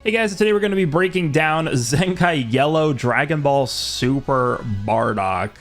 Hey guys, today we're going to be breaking down Zenkai Yellow Dragon Ball Super Bardock.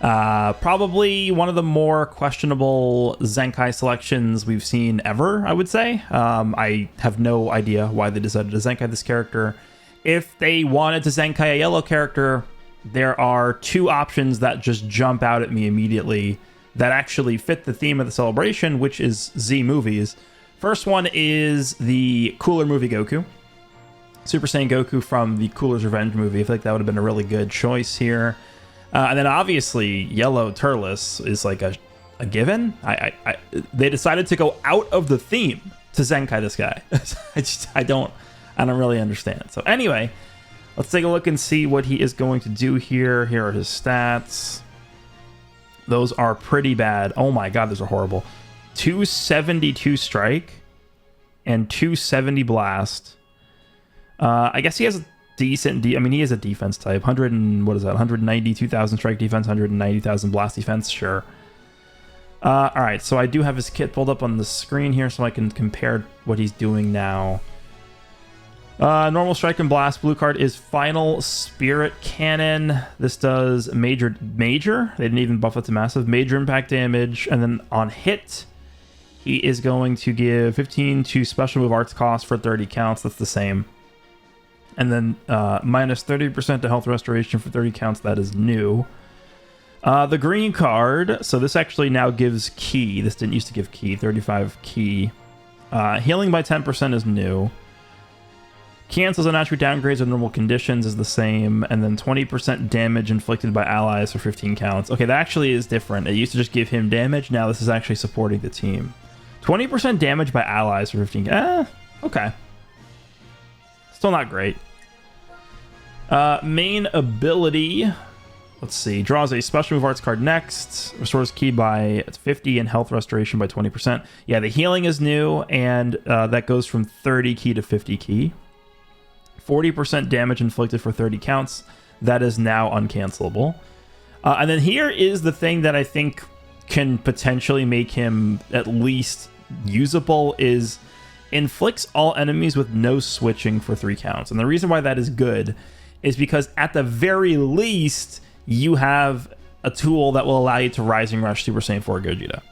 Probably one of the more questionable Zenkai selections we've seen ever, I would say. I have no idea why they decided to Zenkai this character. If they wanted to Zenkai a yellow character, there are two options that just jump out at me immediately that actually fit the theme of the celebration, which is Z movies. First one is the Cooler movie Goku. Super Saiyan Goku from the Cooler's Revenge movie. I feel like that would have been a really good choice here. And then obviously Yellow Turles is like a given. They decided to go out of the theme to Zenkai this guy. I don't really understand. So anyway, let's take a look and see what he is going to do here. Here are his stats. Those are pretty bad. Oh my god, those are horrible. 272 strike and 270 blast. I guess he has a decent... I mean, he is a defense type. 192,000 strike defense, 190,000 blast defense. Sure. All right, so I do have his kit pulled up on the screen here so I can compare what he's doing now. Normal strike and blast. Blue card is Final Spirit Cannon. This does major. They didn't even buff it to massive. Major impact damage. And then on hit, he is going to give 15 to special move arts cost for 30 counts. That's the same. And then minus 30% to health restoration for 30 counts. That is new. The green card. So this actually now gives ki. This didn't used to give ki. 35 ki. Healing by 10% is new. Cancels on attribute downgrades of normal conditions is the same. And then 20% damage inflicted by allies for 15 counts. Okay, that actually is different. It used to just give him damage. Now this is actually supporting the team. 20% damage by allies for 15. Okay. Still not great. Main ability. Let's see. Draws a special move arts card next. Restores ki by 50 and health restoration by 20%. Yeah, the healing is new, and that goes from 30 ki to 50 ki. 40% damage inflicted for 30 counts. That is now uncancelable. And then here is the thing that I think can potentially make him at least usable is inflicts all enemies with no switching for 3 counts. And the reason why that is good is because at the very least, you have a tool that will allow you to Rising Rush Super Saiyan 4 Gogeta.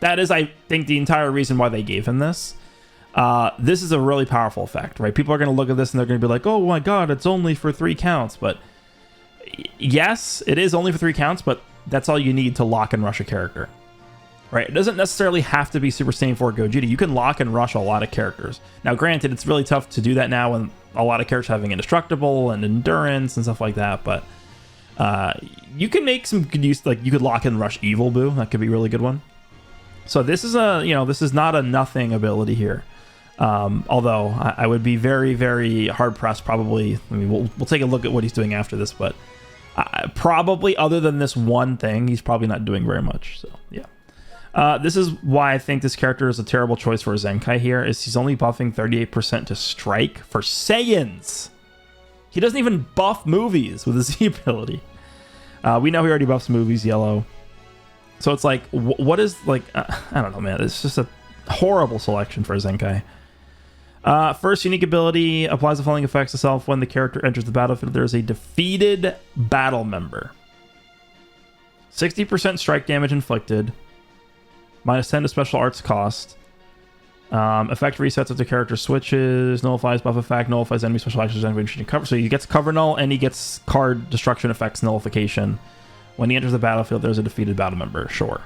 That is, I think, the entire reason why they gave him this. This is a really powerful effect, right? People are going to look at this and they're going to be like, oh my god, it's only for 3 counts. But yes, it is only for 3 counts, but that's all you need to lock and rush a character. Right, it doesn't necessarily have to be Super Saiyan 4 Gogeta. You can lock and rush a lot of characters. Now, granted, it's really tough to do that now when a lot of characters having indestructible and endurance and stuff like that. But you can make some good use. Like you could lock and rush Evil Boo. That could be a really good one. So this is this is not a nothing ability here. Although I would be very, very hard pressed. Probably. I mean, we'll take a look at what he's doing after this, but probably other than this one thing, he's probably not doing very much. So yeah. This is why I think this character is a terrible choice for a Zenkai here, is he's only buffing 38% to strike for Saiyans. He doesn't even buff movies with his Z ability. We know he already buffs movies yellow. So it's like, what is, like, I don't know, man. It's just a horrible selection for a Zenkai. First unique ability, applies the following effects to self when the character enters the battlefield. There is a defeated battle member. 60% strike damage inflicted. Minus 10 to special arts cost. Effect resets if the character switches. Nullifies buff effect. Nullifies enemy special actions. Enemy cover. So he gets cover null and he gets card destruction effects nullification. When he enters the battlefield, there's a defeated battle member. Sure.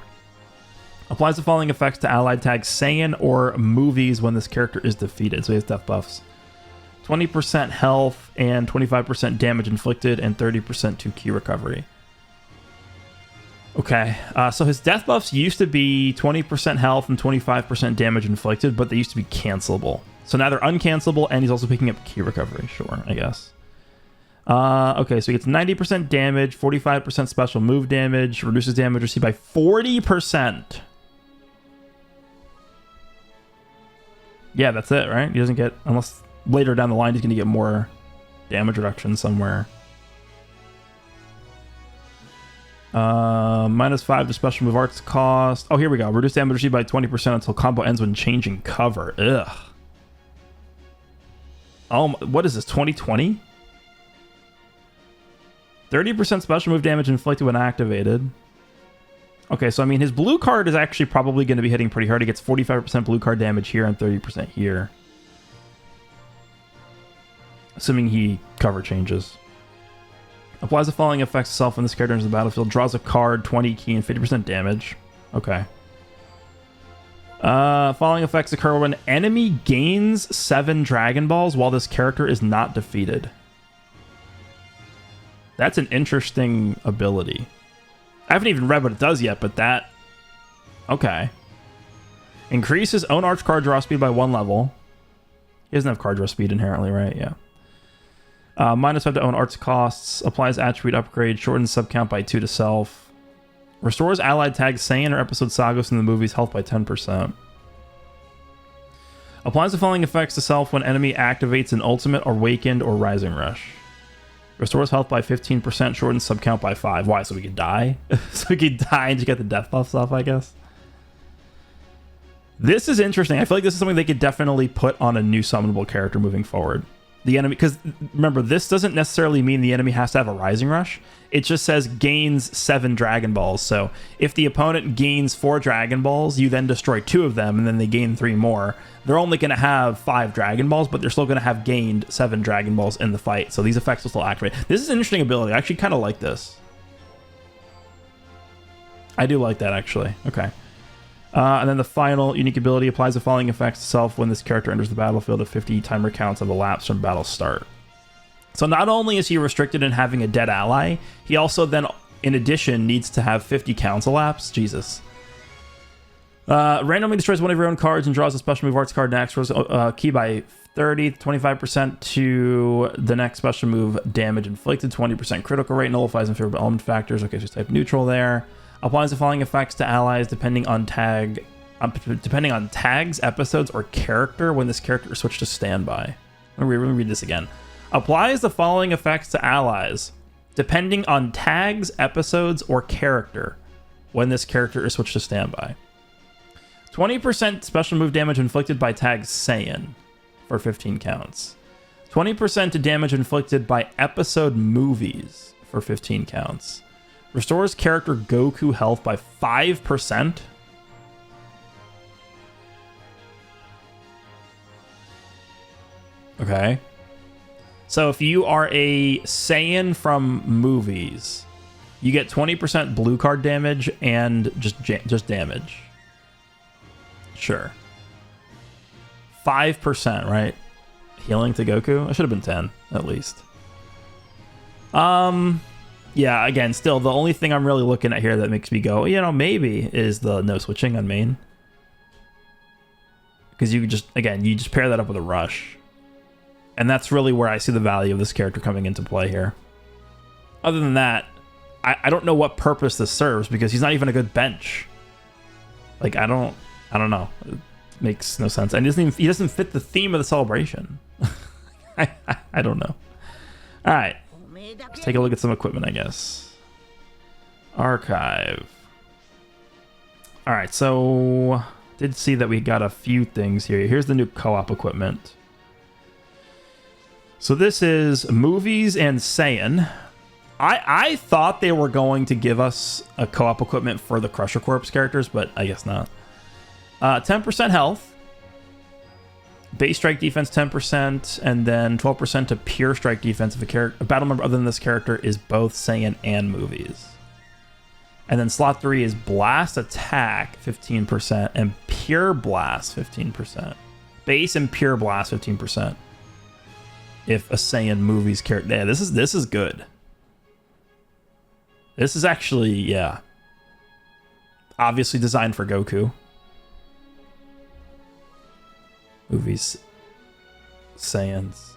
Applies the following effects to allied tags Saiyan or movies when this character is defeated. So he has death buffs. 20% health and 25% damage inflicted and 30% to ki recovery. Okay, so his death buffs used to be 20% health and 25% damage inflicted, but they used to be cancelable. So now they're uncancelable, and he's also picking up ki recovery. Sure, I guess. Okay, so he gets 90% damage, 45% special move damage, reduces damage received by 40%. Yeah, that's it, right? He doesn't get, unless later down the line he's going to get more damage reduction somewhere. Minus 5 to special move arts cost. Oh, here we go. Reduce damage received by 20% until combo ends when changing cover. Ugh. Oh, what is this, 2020? 30% special move damage inflicted when activated. Okay, so I mean, his blue card is actually probably going to be hitting pretty hard. He gets 45% blue card damage here and 30% here. Assuming he cover changes. Applies the following effects to self when this character enters the battlefield. Draws a card, 20 key, and 50% damage. Okay. Following effects occur when enemy gains 7 Dragon Balls while this character is not defeated. That's an interesting ability. I haven't even read what it does yet, but that... Okay. Increases own arch card draw speed by 1 level. He doesn't have card draw speed inherently, right? Yeah. -5 to own arts costs. Applies attribute upgrade. Shortens sub count by 2 to self. Restores allied tags Saiyan or episode Sagos in the movie's health by 10%. Applies the following effects to self when enemy activates an ultimate, awakened, or rising rush. Restores health by 15%, shortens sub count by 5. Why? So we could die? So we could die and just get the death buffs off, I guess. This is interesting. I feel like this is something they could definitely put on a new summonable character moving forward. The enemy, because remember, this doesn't necessarily mean the enemy has to have a rising rush. It just says gains 7 Dragon Balls. So if the opponent gains 4 Dragon Balls, you then destroy 2 of them, and then they gain 3 more. They're only going to have 5 Dragon Balls, but they're still going to have gained 7 Dragon Balls in the fight. So these effects will still activate. This is an interesting ability. I actually kind of like this. I do like that, actually. Okay. And then the final unique ability applies the following effects to self when this character enters the battlefield. If 50 timer counts have elapsed from battle start. So not only is he restricted in having a dead ally, he also then, in addition, needs to have 50 counts elapsed. Jesus. Randomly destroys one of your own cards and draws a special move arts card next. Key by 30, 25% to the next special move damage inflicted, 20% critical rate, nullifies unfavorable element factors. Okay, so type neutral there. Applies the following effects to allies depending on tags, episodes, or character when this character is switched to standby. Let me read this again. Applies the following effects to allies depending on tags, episodes, or character when this character is switched to standby. 20% special move damage inflicted by tags Saiyan for 15 counts. 20% to damage inflicted by episode movies for 15 counts. Restores character Goku health by 5%. Okay. So if you are a Saiyan from movies, you get 20% blue card damage and just damage. Sure. 5%, right? Healing to Goku? It should have been 10, at least. Yeah, again, still, the only thing I'm really looking at here that makes me go, you know, maybe, is the no switching on main. Because you just, again, you just pair that up with a rush. And that's really where I see the value of this character coming into play here. Other than that, I don't know what purpose this serves, because he's not even a good bench. Like, I don't know. It makes no sense. And he doesn't fit the theme of the celebration. I don't know. All right. Let's take a look at some equipment, I guess. Archive. All right, so did see that we got a few things here. Here's the new co-op equipment. So this is movies and Saiyan. I thought they were going to give us a co-op equipment for the Crusher Corps characters, but I guess not. 10% health. Base strike defense 10%, and then 12% to pure strike defense if a battle member other than this character is both Saiyan and movies. And then slot 3 is blast attack 15% and pure blast 15%. Base and pure blast 15%. If a Saiyan movies character, yeah, this is good. This is actually, yeah, obviously designed for Goku. Movies, Saiyans.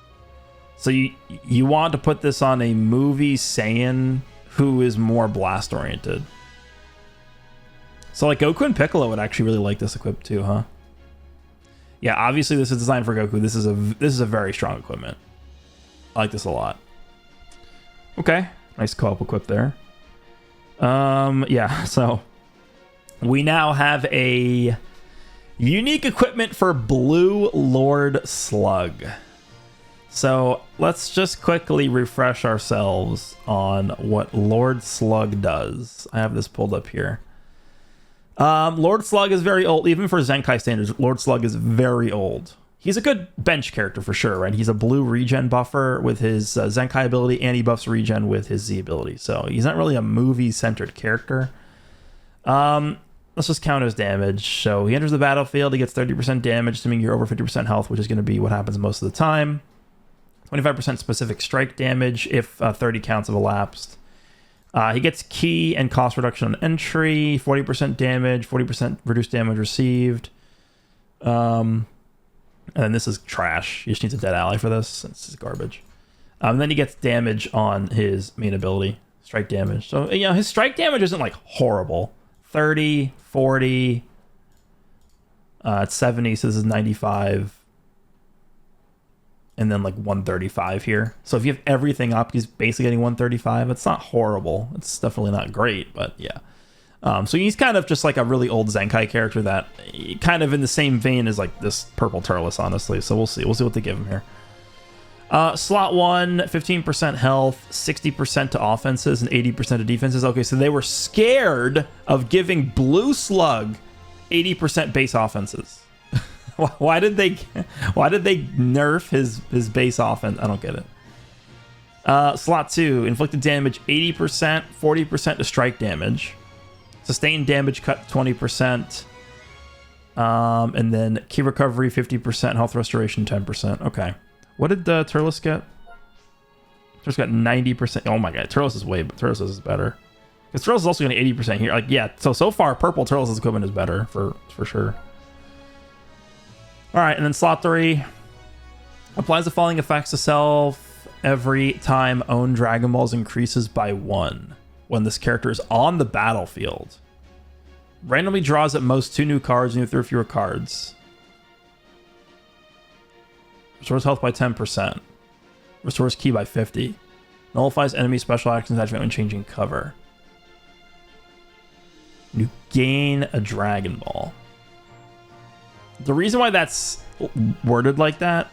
So you want to put this on a movie Saiyan who is more blast oriented. So like Goku and Piccolo would actually really like this equip too, huh? Yeah, obviously this is designed for Goku. This is a very strong equipment. I like this a lot. Okay, nice co-op equip there. Yeah, so we now have a unique equipment for Blue Lord Slug. So let's just quickly refresh ourselves on what Lord Slug does. I have this pulled up here. Lord Slug is very old. Even for Zenkai standards, Lord Slug is very old. He's a good bench character for sure, right? He's a blue regen buffer with his Zenkai ability, and he buffs regen with his Z ability. So he's not really a movie-centered character. Let's just count his damage. So he enters the battlefield, he gets 30% damage, assuming you're over 50% health, which is going to be what happens most of the time. 25% specific strike damage if 30 counts have elapsed. He gets key and cost reduction on entry, 40% damage, 40% reduced damage received. And then this is trash. You just need a dead ally for this. This is garbage. And then he gets damage on his main ability, strike damage. So, you know, his strike damage isn't like horrible. 30, 40, it's 70, so this is 95. And then like 135 here. So if you have everything up, he's basically getting 135. It's not horrible. It's definitely not great, but yeah. So he's kind of just like a really old Zenkai character that kind of in the same vein as like this purple Turles, honestly. So we'll see. We'll see what they give him here. Slot 1, 15% health, 60% to offenses, and 80% to defenses. Okay, so they were scared of giving Blue Slug 80% base offenses. Why did they nerf his base offense? I don't get it. Slot 2, inflicted damage 80%, 40% to strike damage. Sustained damage cut 20%. And then key recovery 50%, health restoration 10%. Okay. What did Turles get? Turles got 90%. Oh my god, Turles is better. Because Turles is also getting 80% here. Like, yeah, so far purple Turles' equipment is better for sure. All right, and then slot 3 applies the following effects to self every time owned Dragon Balls increases by 1 when this character is on the battlefield. Randomly draws at most 2 new cards and you throw fewer cards. Restores health by 10%. Restores ki by 50. Nullifies enemy special actions activate when changing cover. You gain a Dragon Ball. The reason why that's worded like that,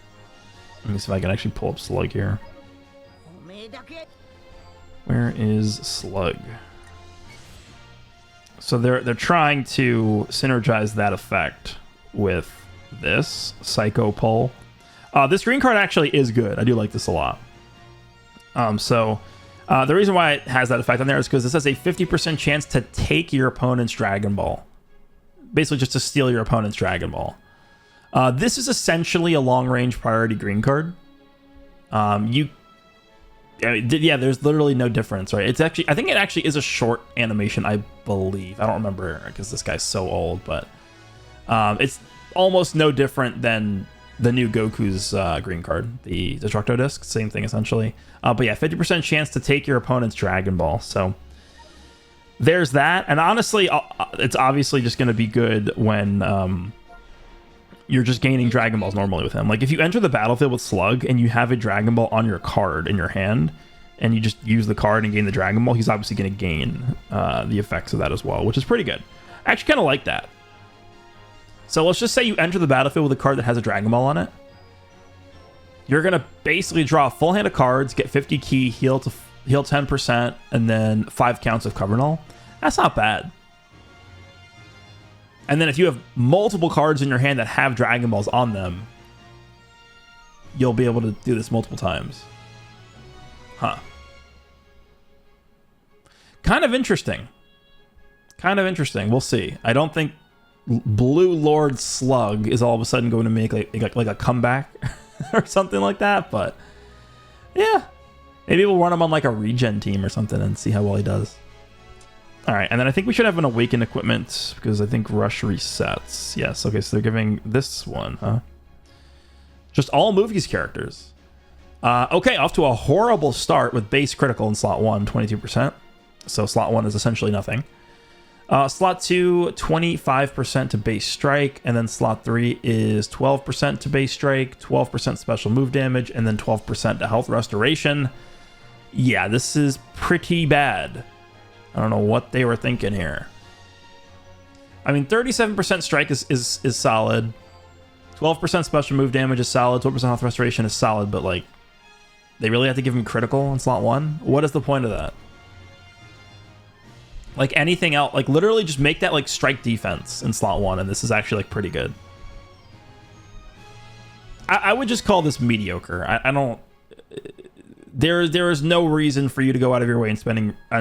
let me see if I can actually pull up Slug here. Where is Slug? So they're trying to synergize that effect with this Psycho Pull. This green card actually is good. I do like this a lot. The reason why it has that effect on there is because this has a 50% chance to take your opponent's Dragon Ball. Basically just to steal your opponent's Dragon Ball. This is essentially a long-range priority green card. There's literally no difference, right? I think it actually is a short animation, I believe. I don't remember because this guy's so old, but it's almost no different than the new Goku's green card, the Destructo Disc. Same thing, essentially. But yeah, 50% chance to take your opponent's Dragon Ball. So there's that. And honestly, it's obviously just going to be good when you're just gaining Dragon Balls normally with him. Like, if you enter the battlefield with Slug and you have a Dragon Ball on your card in your hand, and you just use the card and gain the Dragon Ball, he's obviously going to gain the effects of that as well, which is pretty good. I actually kind of like that. So let's just say you enter the battlefield with a card that has a Dragon Ball on it. You're going to basically draw a full hand of cards, get 50 ki, heal 10%, and then 5 counts of cover null. That's not bad. And then if you have multiple cards in your hand that have Dragon Balls on them, you'll be able to do this multiple times. Huh. Kind of interesting. We'll see. I don't think Blue Lord Slug is all of a sudden going to make like a comeback or something like that, but yeah, maybe we'll run him on like a regen team or something and see how well he does. All right, and then I think we should have an awakened equipment because I think rush resets. Yes, okay, so they're giving this one, huh? Just all movies characters. Okay, off to a horrible start with base critical in slot 1, 22%. So slot 1 is essentially nothing. Slot 2, 25% to base strike, and then slot 3 is 12% to base strike, 12% special move damage, and then 12% to health restoration. Yeah, this is pretty bad. I don't know what they were thinking here. I mean, 37% strike is solid. 12% special move damage is solid. 12% health restoration is solid, but like, they really have to give him critical in slot 1? What is the point of that? Like anything else, like literally just make that like strike defense in slot 1, and this is actually like pretty good. I would just call this mediocre. I don't. There is no reason for you to go out of your way and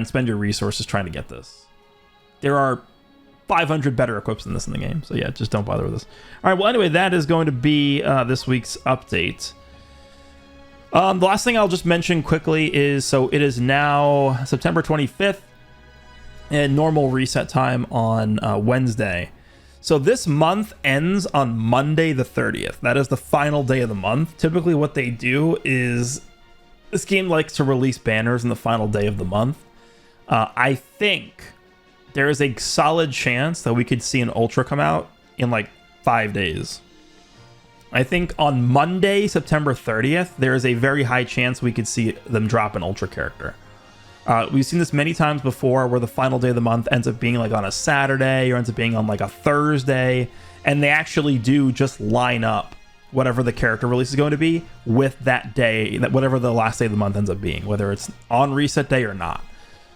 spend your resources trying to get this. There are 500 better equips than this in the game, so yeah, just don't bother with this. All right, well anyway, that is going to be this week's update. The last thing I'll just mention quickly is, so it is now September 25th and normal reset time on Wednesday. So this month ends on Monday the 30th. That is the final day of the month. Typically what they do is, this game likes to release banners on the final day of the month. I think there is a solid chance that we could see an Ultra come out in like 5 days. I think on Monday, September 30th, there is a very high chance we could see them drop an Ultra character. We've seen this many times before where the final day of the month ends up being like on a Saturday or ends up being on like a Thursday, and they actually do just line up whatever the character release is going to be with that day, that whatever the last day of the month ends up being, whether it's on reset day or not.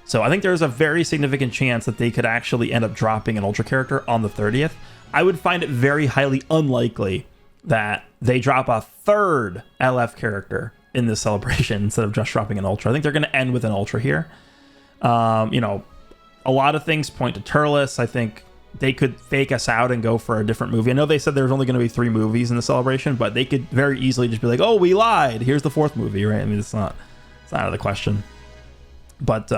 So I think there's a very significant chance that they could actually end up dropping an Ultra character on the 30th. I would find it very highly unlikely that they drop a third LF character in this celebration instead of just dropping an Ultra. I think they're going to end with an Ultra here. You know, a lot of things point to Turles. I think they could fake us out and go for a different movie. I know they said there's only going to be 3 movies in the celebration, but they could very easily just be like, oh, we lied. Here's the 4th movie, right? I mean, it's not out of the question. But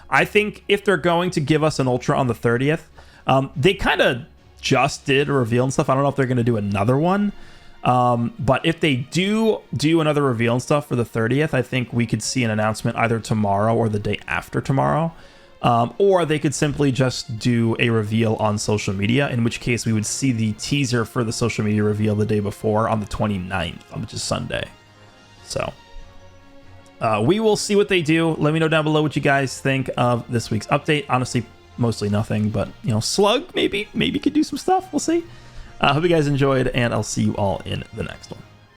I think if they're going to give us an Ultra on the 30th, they kind of just did a reveal and stuff. I don't know if they're going to do another one. But if they do another reveal and stuff for the 30th, I think we could see an announcement either tomorrow or the day after tomorrow. Or they could simply just do a reveal on social media, in which case we would see the teaser for the social media reveal the day before on the 29th, which is Sunday. So we will see what they do. Let me know down below what you guys think of this week's update. Honestly, mostly nothing, but you know, Slug maybe could do some stuff. We'll see. I hope you guys enjoyed, and I'll see you all in the next one.